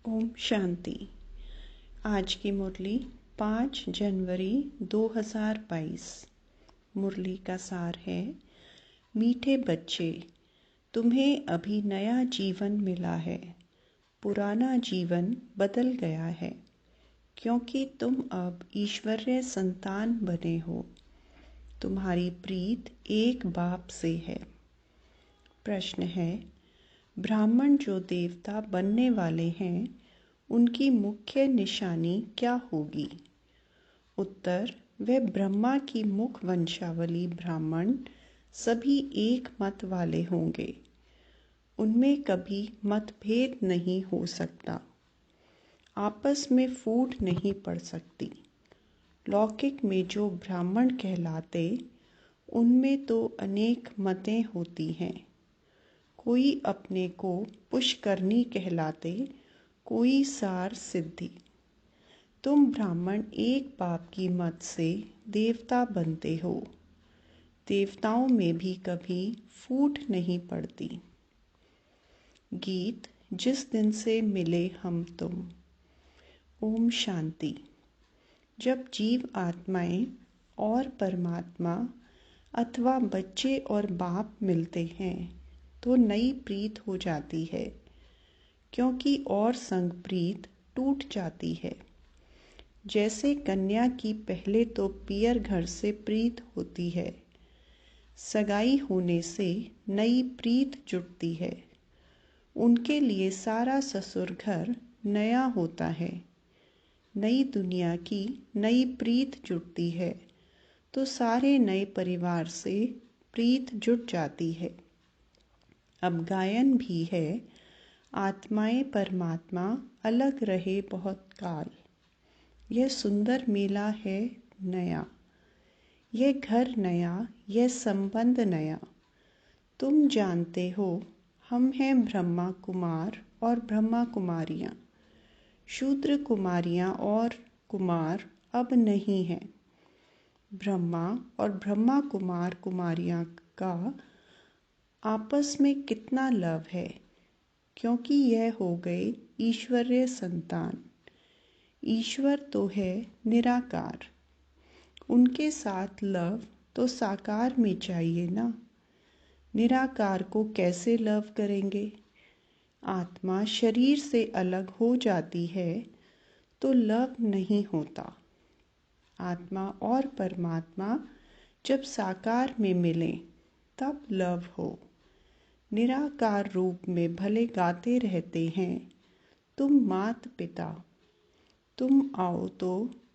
ओम शांति। आज की मुरली 5 जनवरी 2022। मुरली का सार है, मीठे बच्चे, तुम्हें अभी नया जीवन मिला है। पुराना जीवन बदल गया है क्योंकि तुम अब ईश्वरीय संतान बने हो। तुम्हारी प्रीत एक बाप से है। प्रश्न है, ब्राह्मण जो देवता बनने वाले हैं उनकी मुख्य निशानी क्या होगी? उत्तर, वे ब्रह्मा की मुख वंशावली ब्राह्मण सभी एक मत वाले होंगे। उनमें कभी मतभेद नहीं हो सकता। आपस में फूट नहीं पड़ सकती। लौकिक में जो ब्राह्मण कहलाते उनमें तो अनेक मतें होती हैं। कोई अपने को पुष्करनी कहलाते, कोई सार सिद्धि। तुम ब्राह्मण एक बाप की मत से देवता बनते हो। देवताओं में भी कभी फूट नहीं पड़ती। गीत, जिस दिन से मिले हम तुम। ओम शांति। जब जीव आत्माएं और परमात्मा अथवा बच्चे और बाप मिलते हैं तो नई प्रीत हो जाती है, क्योंकि और संग प्रीत टूट जाती है। जैसे कन्या की पहले तो पियर घर से प्रीत होती है, सगाई होने से नई प्रीत जुटती है। उनके लिए सारा ससुर घर नया होता है। नई दुनिया की नई प्रीत जुटती है तो सारे नए परिवार से प्रीत जुट जाती है। अब गायन भी है, आत्माएं परमात्मा अलग रहे बहुत काल। यह सुंदर मेला है नया, यह घर नया, यह संबंध नया। तुम जानते हो हम हैं ब्रह्मा कुमार और ब्रह्मा कुमारियाँ। शूद्र कुमारियाँ और कुमार अब नहीं हैं। ब्रह्मा और ब्रह्मा कुमार कुमारियाँ का आपस में कितना लव है, क्योंकि यह हो गए ईश्वरीय संतान। ईश्वर तो है निराकार, उनके साथ लव तो साकार में चाहिए ना। निराकार को कैसे लव करेंगे? आत्मा शरीर से अलग हो जाती है तो लव नहीं होता। आत्मा और परमात्मा जब साकार में मिलें तब लव हो। निराकार रूप में भले गाते रहते हैं, तुम मात पिता। तुम आओ तो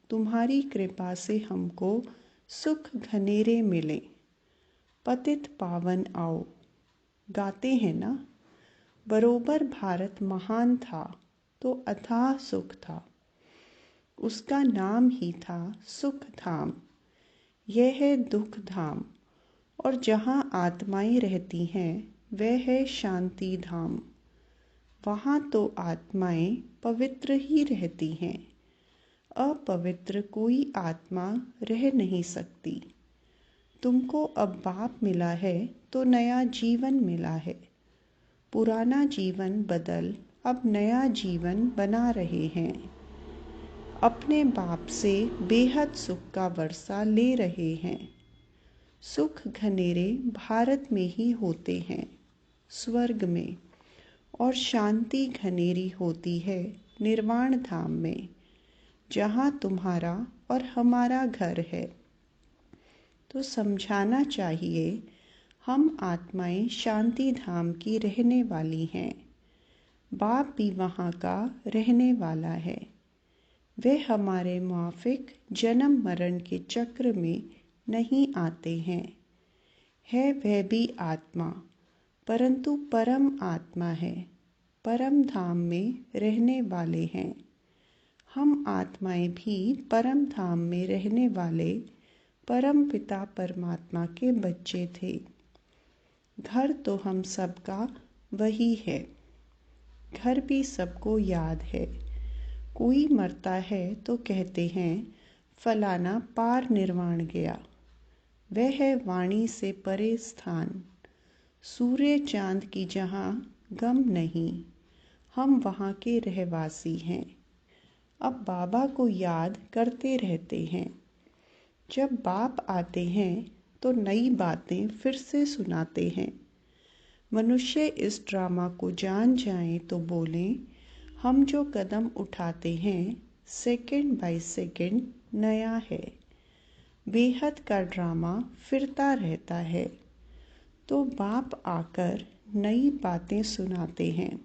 तुम्हारी कृपा से हमको सुख घनेरे मिले। पतित पावन आओ, गाते हैं ना। बरोबर भारत महान था तो अथाह सुख था। उसका नाम ही था सुख धाम। यह है दुख धाम, और जहाँ आत्माएं रहती हैं वह है शांति धाम। वहाँ तो आत्माएं पवित्र ही रहती हैं। अपवित्र कोई आत्मा रह नहीं सकती। तुमको अब बाप मिला है तो नया जीवन मिला है। पुराना जीवन बदल अब नया जीवन बना रहे हैं। अपने बाप से बेहद सुख का वर्षा ले रहे हैं। सुख घनेरे भारत में ही होते हैं, स्वर्ग में, और शांति घनेरी होती है निर्वाण धाम में, जहाँ तुम्हारा और हमारा घर है। तो समझाना चाहिए, हम आत्माएं शांति धाम की रहने वाली हैं। बाप भी वहाँ का रहने वाला है। वे हमारे माफिक जन्म मरण के चक्र में नहीं आते हैं। है वह भी आत्मा, परंतु परम आत्मा है। परम धाम में रहने वाले हैं। हम आत्माएं भी परम धाम में रहने वाले परम पिता परमात्मा के बच्चे थे। घर तो हम सबका वही है। घर भी सबको याद है। कोई मरता है तो कहते हैं फलाना पार निर्वाण गया। वह है वाणी से परे स्थान। सूर्य चांद की जहाँ गम नहीं, हम वहाँ के रहवासी हैं। अब बाबा को याद करते रहते हैं। जब बाप आते हैं तो नई बातें फिर से सुनाते हैं। मनुष्य इस ड्रामा को जान जाएं तो बोलें, हम जो कदम उठाते हैं सेकंड बाय सेकंड नया है। बेहद का ड्रामा फिरता रहता है। तो बाप आकर नई बातें सुनाते हैं।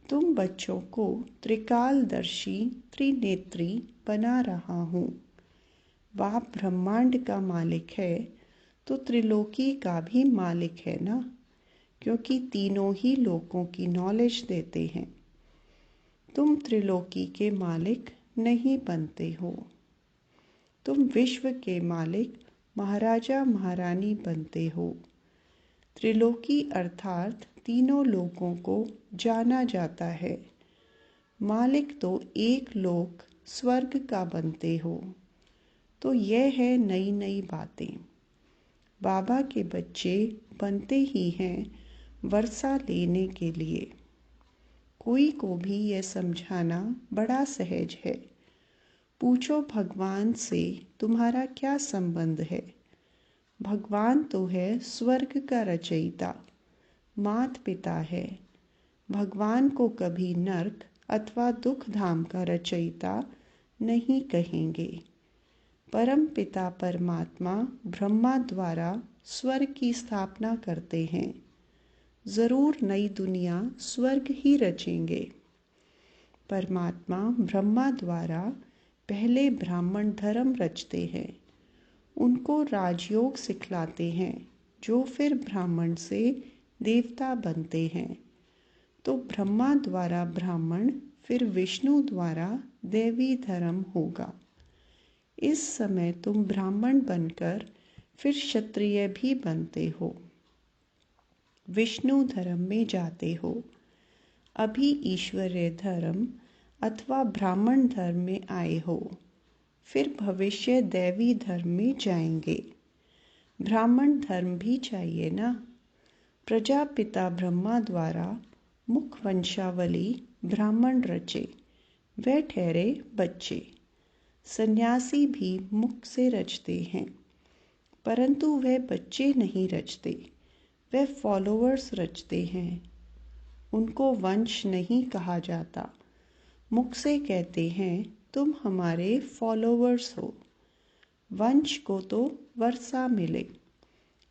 तुम बच्चों को त्रिकालदर्शी त्रिनेत्री बना रहा हूँ। बाप ब्रह्मांड का मालिक है तो त्रिलोकी का भी मालिक है ना, क्योंकि तीनों ही लोकों की नॉलेज देते हैं। तुम त्रिलोकी के मालिक नहीं बनते हो। तुम विश्व के मालिक महाराजा महारानी बनते हो। त्रिलोकी अर्थात तीनों लोकों को जाना जाता है। मालिक तो एक लोक स्वर्ग का बनते हो। तो यह है नई नई बातें। बाबा के बच्चे बनते ही हैं वर्षा लेने के लिए। कोई को भी यह समझाना बड़ा सहज है। पूछो भगवान से तुम्हारा क्या संबंध है। भगवान तो है स्वर्ग का रचयिता, मात पिता है। भगवान को कभी नर्क अथवा दुख धाम का रचयिता नहीं कहेंगे। परम पिता परमात्मा ब्रह्मा द्वारा स्वर्ग की स्थापना करते हैं। ज़रूर नई दुनिया स्वर्ग ही रचेंगे। परमात्मा ब्रह्मा द्वारा पहले ब्राह्मण धर्म रचते हैं। उनको राजयोग सिखलाते हैं, जो फिर ब्राह्मण से देवता बनते हैं। तो ब्रह्मा द्वारा ब्राह्मण, फिर विष्णु द्वारा देवी धर्म होगा। इस समय तुम ब्राह्मण बनकर फिर क्षत्रिय भी बनते हो, विष्णु धर्म में जाते हो। अभी ईश्वरीय धर्म अथवा ब्राह्मण धर्म में आए हो, फिर भविष्य दैवी धर्म में जाएंगे। ब्राह्मण धर्म भी चाहिए ना। प्रजापिता ब्रह्मा द्वारा मुख वंशावली ब्राह्मण रचे, वे ठहरे बच्चे। सन्यासी भी मुख से रचते हैं, परंतु वे बच्चे नहीं रचते, वे फॉलोअर्स रचते हैं। उनको वंश नहीं कहा जाता। मुख से कहते हैं तुम हमारे फॉलोअर्स हो। वंश को तो वर्षा मिले,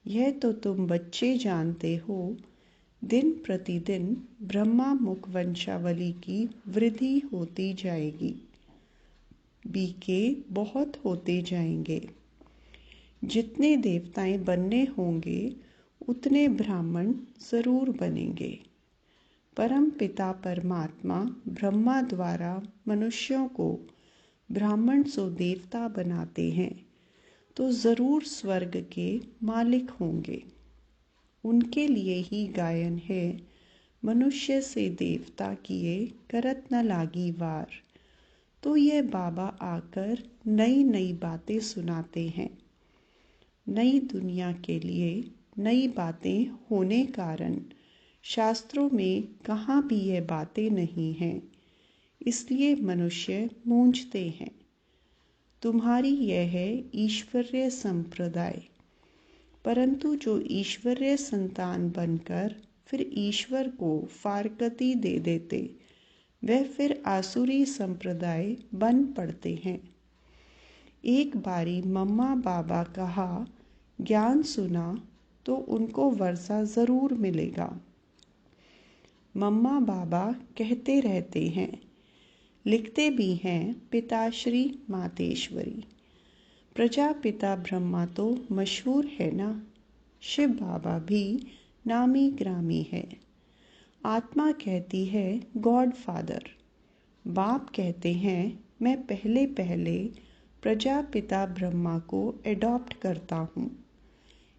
यह तो तुम बच्चे जानते हो। दिन प्रतिदिन ब्रह्मा मुख वंशावली की वृद्धि होती जाएगी। बीके बहुत होते जाएंगे। जितने देवताएं बनने होंगे उतने ब्राह्मण जरूर बनेंगे। परम पिता परमात्मा ब्रह्मा द्वारा मनुष्यों को ब्राह्मण सो देवता बनाते हैं, तो ज़रूर स्वर्ग के मालिक होंगे। उनके लिए ही गायन है, मनुष्य से देवता किए करत न लागी वार। तो ये बाबा आकर नई नई बातें सुनाते हैं। नई दुनिया के लिए नई बातें होने कारण शास्त्रों में कहाँ भी ये बातें नहीं हैं, इसलिए मनुष्य मूंझते हैं। तुम्हारी यह है ईश्वरीय संप्रदाय, परंतु जो ईश्वरीय संतान बनकर फिर ईश्वर को फारकती दे देते, वह फिर आसुरी संप्रदाय बन पड़ते हैं। एक बारी मम्मा बाबा कहा, ज्ञान सुना तो उनको वर्षा ज़रूर मिलेगा। मम्मा बाबा कहते रहते हैं, लिखते भी हैं पिताश्री मातेश्वरी। प्रजापिता ब्रह्मा तो मशहूर है ना, शिव बाबा भी नामी ग्रामी है। आत्मा कहती है गॉड फादर। बाप कहते हैं मैं पहले पहले प्रजापिता ब्रह्मा को एडॉप्ट करता हूँ।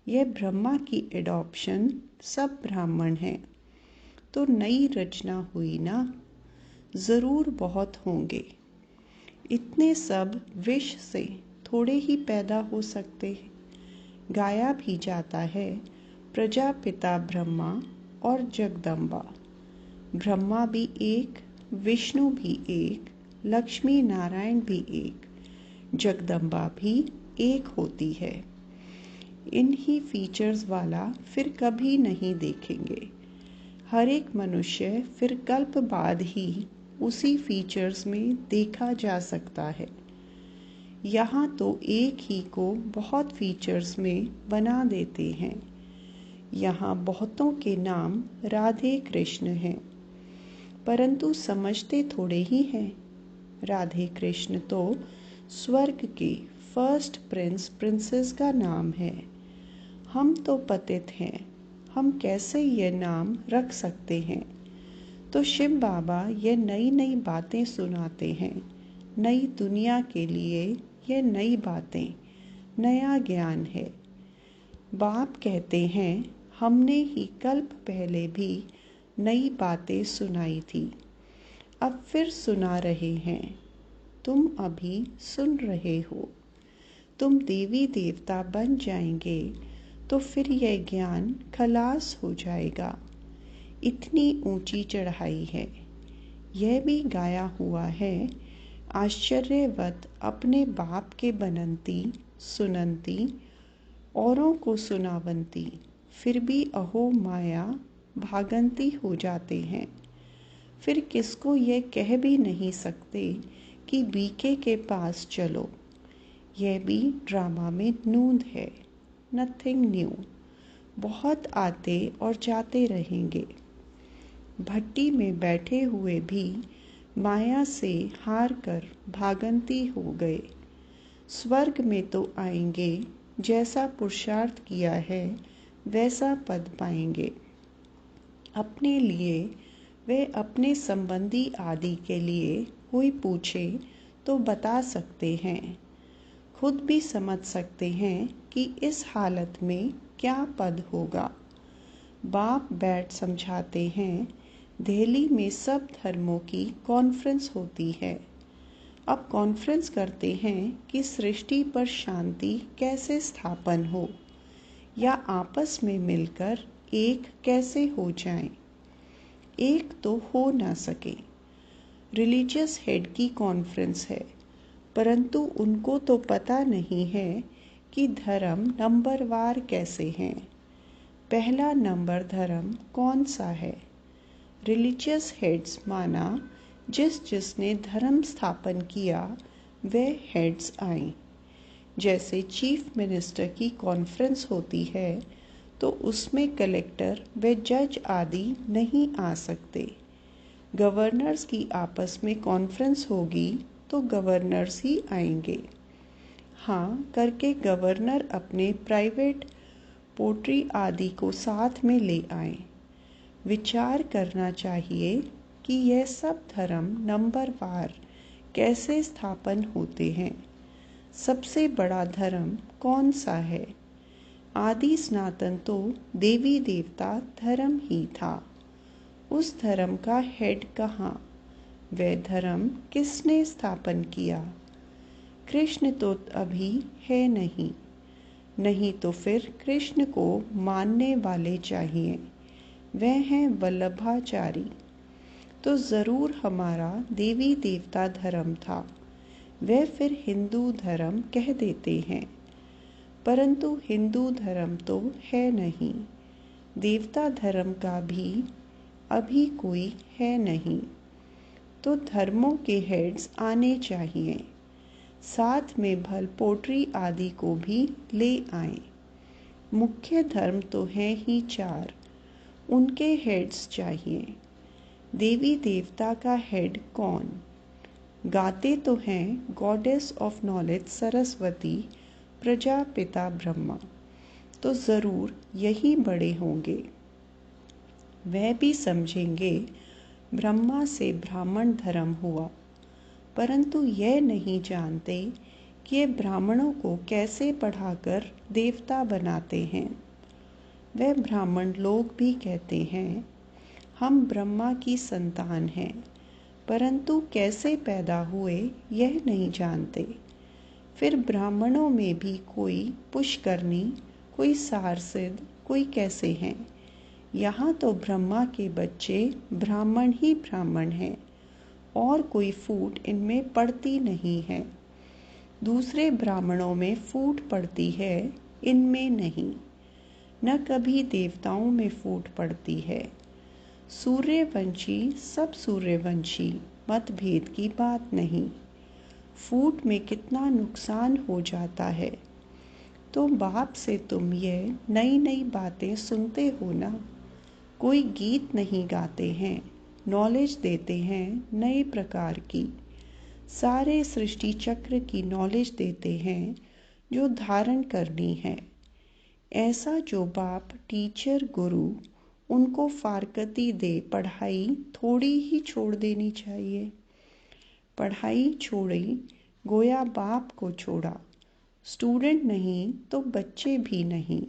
यह ब्रह्मा की एडॉप्शन सब ब्राह्मण हैं, तो नई रचना हुई ना। ज़रूर बहुत होंगे। इतने सब विष से थोड़े ही पैदा हो सकते हैं। गाया भी जाता है प्रजापिता ब्रह्मा और जगदम्बा। ब्रह्मा भी एक, विष्णु भी एक, लक्ष्मी नारायण भी एक, जगदम्बा भी एक होती है। इन्हीं फीचर्स वाला फिर कभी नहीं देखेंगे। हर एक मनुष्य फिर कल्प बाद ही उसी फीचर्स में देखा जा सकता है। यहाँ तो एक ही को बहुत फीचर्स में बना देते हैं। यहाँ बहुतों के नाम राधे कृष्ण हैं, परंतु समझते थोड़े ही हैं। राधे कृष्ण तो स्वर्ग के फर्स्ट प्रिंस प्रिंसेस का नाम है। हम तो पतित हैं, हम कैसे ये नाम रख सकते हैं? तो शिव बाबा ये नई नई बातें सुनाते हैं। नई दुनिया के लिए ये नई बातें, नया ज्ञान है। बाप कहते हैं हमने ही कल्प पहले भी नई बातें सुनाई थी, अब फिर सुना रहे हैं। तुम अभी सुन रहे हो। तुम देवी देवता बन जाएंगे तो फिर यह ज्ञान खलास हो जाएगा। इतनी ऊंची चढ़ाई है। यह भी गाया हुआ है, आश्चर्यवत अपने बाप के बनंती सुनंती, औरों को सुनावंती, फिर भी अहो माया भागंती हो जाते हैं। फिर किसको ये कह भी नहीं सकते कि बीके के पास चलो। यह भी ड्रामा में नूंद है, नथिंग न्यू। बहुत आते और जाते रहेंगे। भट्टी में बैठे हुए भी माया से हार कर भागंती हो गए। स्वर्ग में तो आएंगे, जैसा पुरुषार्थ किया है वैसा पद पाएंगे। अपने लिए वे अपने संबंधी आदि के लिए कोई पूछे तो बता सकते हैं। खुद भी समझ सकते हैं कि इस हालत में क्या पद होगा। बाप बैठ समझाते हैं, दिल्ली में सब धर्मों की कॉन्फ्रेंस होती है। अब कॉन्फ्रेंस करते हैं कि सृष्टि पर शांति कैसे स्थापन हो, या आपस में मिलकर एक कैसे हो जाएं। एक तो हो ना सके। रिलीजियस हेड की कॉन्फ्रेंस है, परंतु उनको तो पता नहीं है कि धर्म नंबरवार कैसे हैं। पहला नंबर धर्म कौन सा है? रिलीजियस हेड्स माना जिसने धर्म स्थापन किया वे हेड्स आए। जैसे चीफ मिनिस्टर की कॉन्फ्रेंस होती है तो उसमें कलेक्टर व जज आदि नहीं आ सकते। गवर्नर्स की आपस में कॉन्फ्रेंस होगी तो गवर्नर्स ही आएंगे। हाँ करके गवर्नर अपने प्राइवेट पोट्री आदि को साथ में ले आए। विचार करना चाहिए कि यह सब धर्म नंबरवार कैसे स्थापन होते हैं। सबसे बड़ा धर्म कौन सा है? आदि सनातन तो देवी देवता धर्म ही था। उस धर्म का हेड कहाँ? वह धर्म किसने स्थापन किया? कृष्ण तो अभी है नहीं। नहीं तो फिर कृष्ण को मानने वाले चाहिए। वह हैं वल्लभाचारी। तो ज़रूर हमारा देवी देवता धर्म था। वह फिर हिंदू धर्म कह देते हैं, परंतु हिंदू धर्म तो है नहीं। देवता धर्म का भी अभी कोई है नहीं। तो धर्मों के हेड्स आने चाहिए। साथ में भल पोट्री आदि को भी ले आए। मुख्य धर्म तो हैं ही 4, उनके हेड्स चाहिए। देवी देवता का हेड कौन? गाते तो हैं goddess of knowledge Saraswati, Prajapita Brahma. तो ज़रूर यही बड़े होंगे। वह भी समझेंगे ब्रह्मा से ब्राह्मण धर्म हुआ, परंतु यह नहीं जानते कि ये ब्राह्मणों को कैसे पढ़ाकर देवता बनाते हैं। वह ब्राह्मण लोग भी कहते हैं हम ब्रह्मा की संतान हैं, परंतु कैसे पैदा हुए यह नहीं जानते। फिर ब्राह्मणों में भी कोई पुष्करनी, कोई सारसिद, कोई कैसे हैं, यहाँ तो ब्रह्मा के बच्चे ब्राह्मण ही ब्राह्मण हैं और कोई फूट इनमें पड़ती नहीं है। दूसरे ब्राह्मणों में फूट पड़ती है, इनमें नहीं। न कभी देवताओं में फूट पड़ती है। सूर्यवंशी सब सूर्यवंशी, मतभेद की बात नहीं। फूट में कितना नुकसान हो जाता है। तो बाप से तुम ये नई नई बातें सुनते हो ना। कोई गीत नहीं गाते हैं, नॉलेज देते हैं नए प्रकार की। सारे सृष्टि चक्र की नॉलेज देते हैं जो धारण करनी है। ऐसा जो बाप टीचर गुरु उनको फारकती दे, पढ़ाई थोड़ी ही छोड़ देनी चाहिए। पढ़ाई छोड़ी गोया बाप को छोड़ा। स्टूडेंट नहीं तो बच्चे भी नहीं।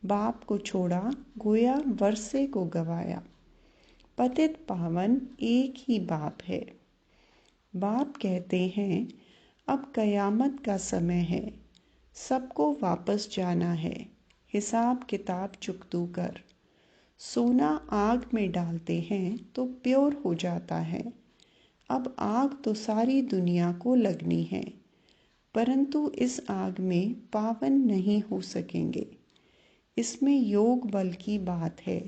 बाप को छोड़ा गोया वर्षे को गवाया। पतित पावन एक ही बाप है। बाप कहते हैं अब कयामत का समय है, सबको वापस जाना है। हिसाब किताब चुकतू कर। सोना आग में डालते हैं तो प्योर हो जाता है। अब आग तो सारी दुनिया को लगनी है, परंतु इस आग में पावन नहीं हो सकेंगे। इसमें योग बल की बात है।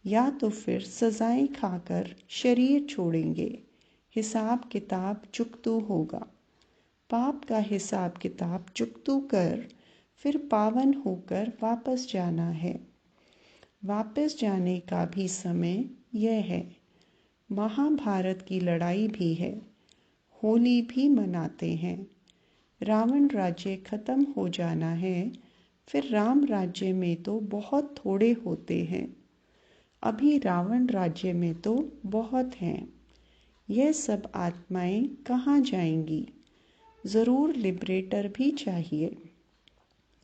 या तो फिर सजाएं खाकर शरीर छोड़ेंगे, हिसाब किताब चुकतू होगा। पाप का हिसाब किताब चुकतू कर फिर पावन होकर वापस जाना है। वापस जाने का भी समय यह है। महाभारत की लड़ाई भी है, होली भी मनाते हैं। रावण राज्य खत्म हो जाना है, फिर राम राज्य में तो बहुत थोड़े होते हैं। अभी रावण राज्य में तो बहुत हैं। यह सब आत्माएं कहाँ जाएंगी? ज़रूर लिबरेटर भी चाहिए।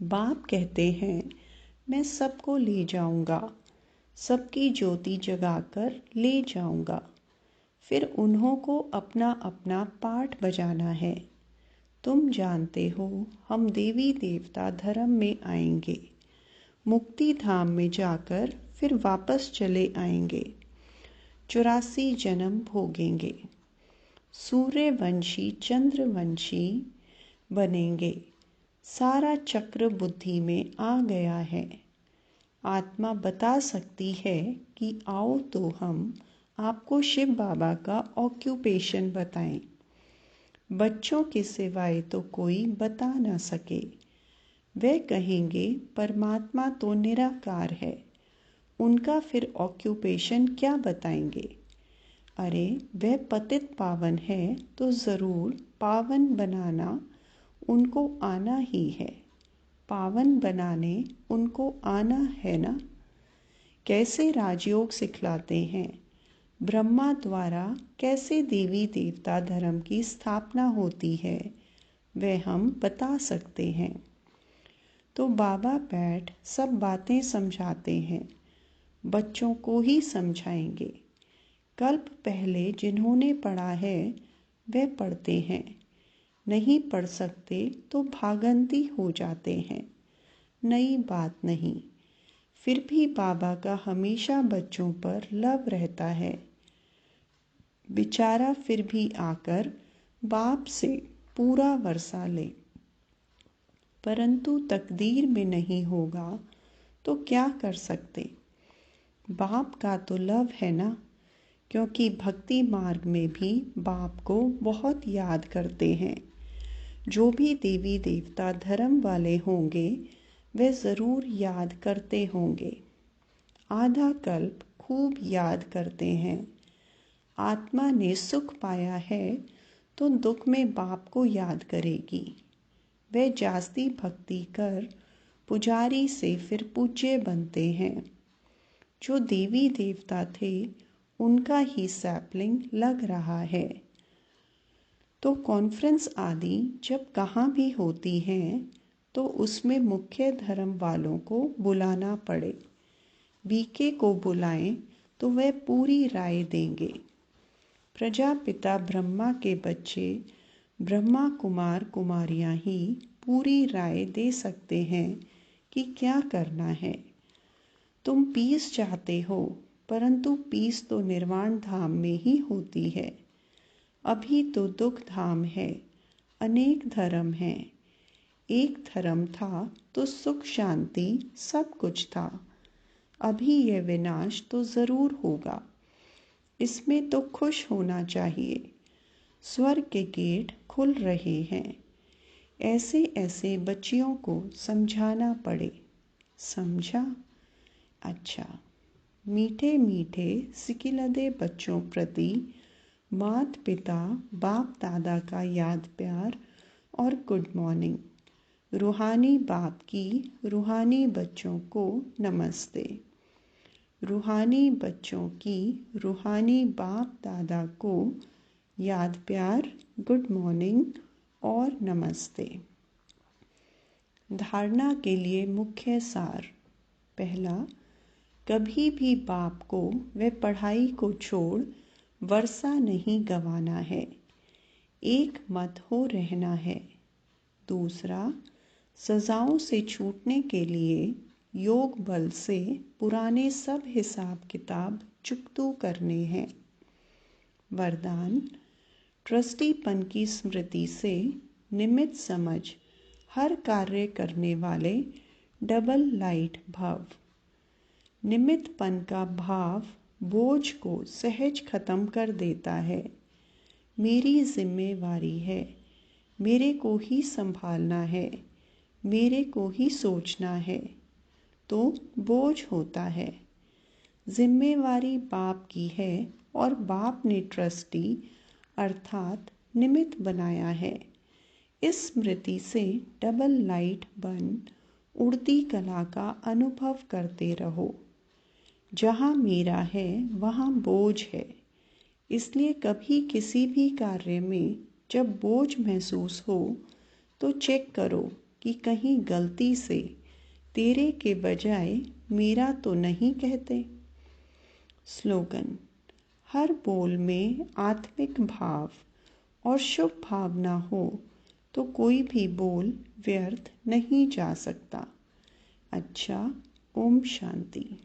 बाप कहते हैं मैं सबको ले जाऊंगा, सबकी ज्योति जगाकर ले जाऊंगा। फिर उन्हों को अपना अपना पाठ बजाना है। तुम जानते हो हम देवी देवता धर्म में आएंगे, मुक्ति धाम में जाकर फिर वापस चले आएंगे। 84 जन्म भोगेंगे। सूर्यवंशी चंद्रवंशी बनेंगे। सारा चक्र बुद्धि में आ गया है। आत्मा बता सकती है कि आओ तो हम आपको शिव बाबा का ऑक्यूपेशन बताएं। बच्चों के सिवाय तो कोई बता ना सके। वे कहेंगे परमात्मा तो निराकार है, उनका फिर ऑक्यूपेशन क्या बताएंगे? अरे वह पतित पावन है तो ज़रूर पावन बनाना उनको आना ही है। पावन बनाने उनको आना है ना। कैसे राजयोग सिखलाते हैं, ब्रह्मा द्वारा कैसे देवी देवता धर्म की स्थापना होती है, वह हम बता सकते हैं। तो बाबा बैठ सब बातें समझाते हैं, बच्चों को ही समझाएंगे। कल्प पहले जिन्होंने पढ़ा है वे पढ़ते हैं, नहीं पढ़ सकते तो भागंती हो जाते हैं। नई बात नहीं, फिर भी बाबा का हमेशा बच्चों पर लव रहता है। बेचारा फिर भी आकर बाप से पूरा वर्षा ले, परंतु तकदीर में नहीं होगा तो क्या कर सकते। बाप का तो लव है ना, क्योंकि भक्ति मार्ग में भी बाप को बहुत याद करते हैं। जो भी देवी देवता धर्म वाले होंगे वे ज़रूर याद करते होंगे। आधा कल्प खूब याद करते हैं। आत्मा ने सुख पाया है तो दुख में बाप को याद करेगी। वे जास्ती भक्ति कर पुजारी से फिर पूज्य बनते हैं। जो देवी देवता थे उनका ही सैपलिंग लग रहा है। तो कॉन्फ्रेंस आदि जब कहाँ भी होती हैं तो उसमें मुख्य धर्म वालों को बुलाना पड़े। बीके को बुलाएं तो वह पूरी राय देंगे। प्रजापिता ब्रह्मा के बच्चे ब्रह्मा कुमार कुमारियां ही पूरी राय दे सकते हैं कि क्या करना है। तुम पीस चाहते हो, परंतु पीस तो निर्वाण धाम में ही होती है। अभी तो दुख धाम है, अनेक धर्म हैं। एक धर्म था तो सुख शांति सब कुछ था। अभी यह विनाश तो ज़रूर होगा, इसमें तो खुश होना चाहिए। स्वर्ग के गेट खुल रहे हैं। ऐसे ऐसे बच्चियों को समझाना पड़े। समझा? अच्छा। मीठे मीठे सिकिलदे बच्चों प्रति माता पिता बाप दादा का याद प्यार और गुड मॉर्निंग। रूहानी बाप की रूहानी बच्चों को नमस्ते। रूहानी बच्चों की रूहानी बाप दादा को याद प्यार, गुड मॉर्निंग और नमस्ते। धारणा के लिए मुख्य सार। पहला, कभी भी बाप को व पढ़ाई को छोड़ वर्षा नहीं गंवाना है। एक मत हो रहना है। दूसरा, सजाओं से छूटने के लिए योग बल से पुराने सब हिसाब किताब चुकतू करने हैं। वरदान, ट्रस्टीपन की स्मृति से निमित्त समझ हर कार्य करने वाले डबल लाइट भव। निमित्तपन का भाव बोझ को सहज खत्म कर देता है। मेरी जिम्मेवारी है, मेरे को ही संभालना है, मेरे को ही सोचना है, तो बोझ होता है। जिम्मेवारी बाप की है और बाप ने ट्रस्टी अर्थात निमित्त बनाया है। इस स्मृति से डबल लाइट बन उड़ती कला का अनुभव करते रहो। जहाँ मेरा है वहाँ बोझ है। इसलिए कभी किसी भी कार्य में जब बोझ महसूस हो तो चेक करो कि कहीं गलती से तेरे के बजाय मेरा तो नहीं कहते। स्लोगन, हर बोल में आत्मिक भाव और शुभ भावना हो तो कोई भी बोल व्यर्थ नहीं जा सकता। अच्छा, ओम शांति।